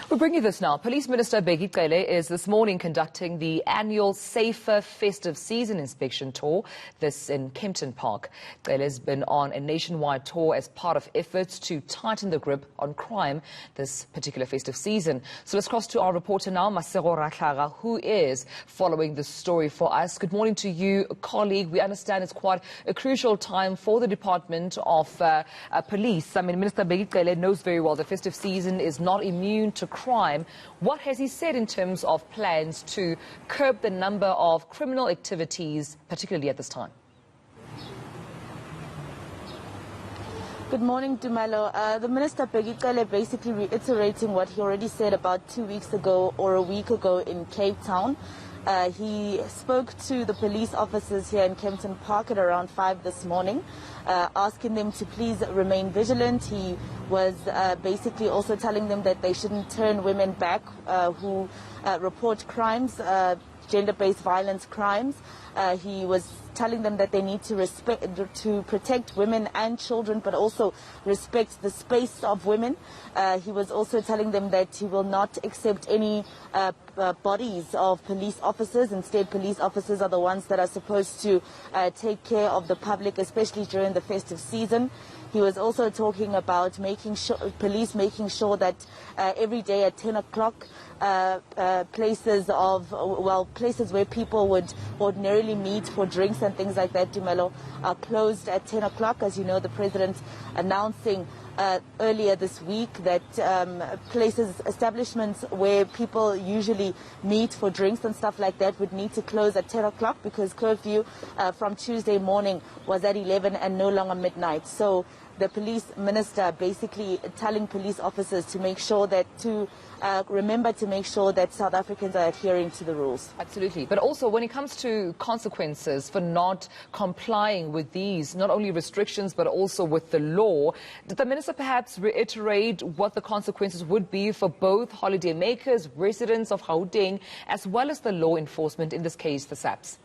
We bring you this now. Police Minister Bheki Cele is this morning conducting the annual Safer Festive Season inspection tour, this in Kempton Park. Cele has been on a nationwide tour as part of efforts to tighten the grip on crime this particular festive season. So let's cross to our reporter now, Masego Rahlaga, who is following this story for us. Good morning to you, colleague. We understand it's quite a crucial time for the Department of Police. I mean, Minister Bheki Cele knows very well the festive season is not immune to crime. What has he said in terms of plans to curb the number of criminal activities, particularly at this time? Good morning, Dumelo. The Minister Bheki Cele basically reiterating what he already said about 2 weeks ago or a week ago in Cape Town. He spoke to the police officers here in Kempton Park at around 5 this morning, asking them to please remain vigilant. He was basically also telling them that they shouldn't turn women back who report crimes, gender-based violence crimes. He was telling them that they need to protect women and children, but also respect the space of women. He was also telling them that he will not accept any bodies of police officers. Instead, police officers are the ones that are supposed to take care of the public, especially during the festive season. He was also talking about police making sure that every day at 10 o'clock, places where people would ordinarily meet for drinks and things like that, Dumelo, are closed at 10 o'clock. As you know, the President announcing earlier this week that establishments where people usually meet for drinks and stuff like that would need to close at 10 o'clock because curfew from Tuesday morning was at 11 and no longer midnight. So the police minister basically telling police officers to make sure that remember to make sure that South Africans are adhering to the rules. Absolutely. But also when it comes to consequences for not complying with these, not only restrictions, but also with the law, did the minister perhaps reiterate what the consequences would be for both holiday makers, residents of Gauteng, as well as the law enforcement, in this case, the SAPS?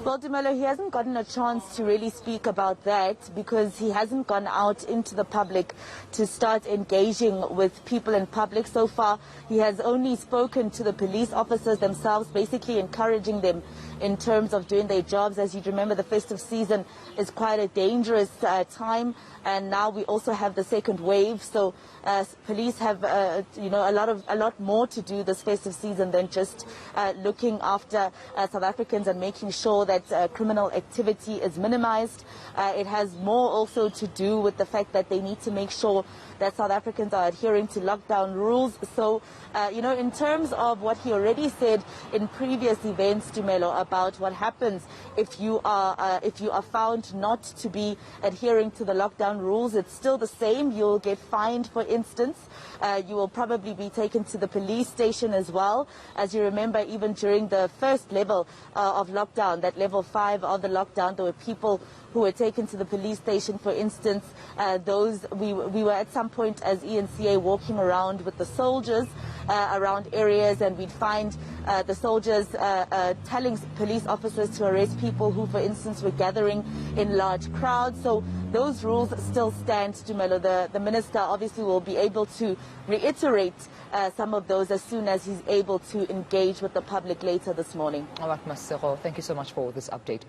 Well, Dumelo, he hasn't gotten a chance to really speak about that because he hasn't gone out into the public to start engaging with people in public. So far, he has only spoken to the police officers themselves, basically encouraging them in terms of doing their jobs. As you remember, the festive season is quite a dangerous time, and now we also have the second wave. So police have a lot more to do this festive season than just looking after South Africans and making sure that criminal activity is minimized. It has more also to do with the fact that they need to make sure that South Africans are adhering to lockdown rules. So, in terms of what he already said in previous events, Dumelo, about what happens if you are found not to be adhering to the lockdown rules, it's still the same. You'll get fined, for instance. You will probably be taken to the police station as well. As you remember, even during the first level of lockdown, that level 5 of the lockdown, there were people who were taken to the police station, for instance. We were at some point as ENCA walking around with the soldiers around areas, and we'd find the soldiers telling police officers to arrest people who, for instance, were gathering in large crowds. So those rules still stand, Dumelo. The minister obviously will be able to reiterate some of those as soon as he's able to engage with the public later this morning. All right, Masero, thank you so much for this update.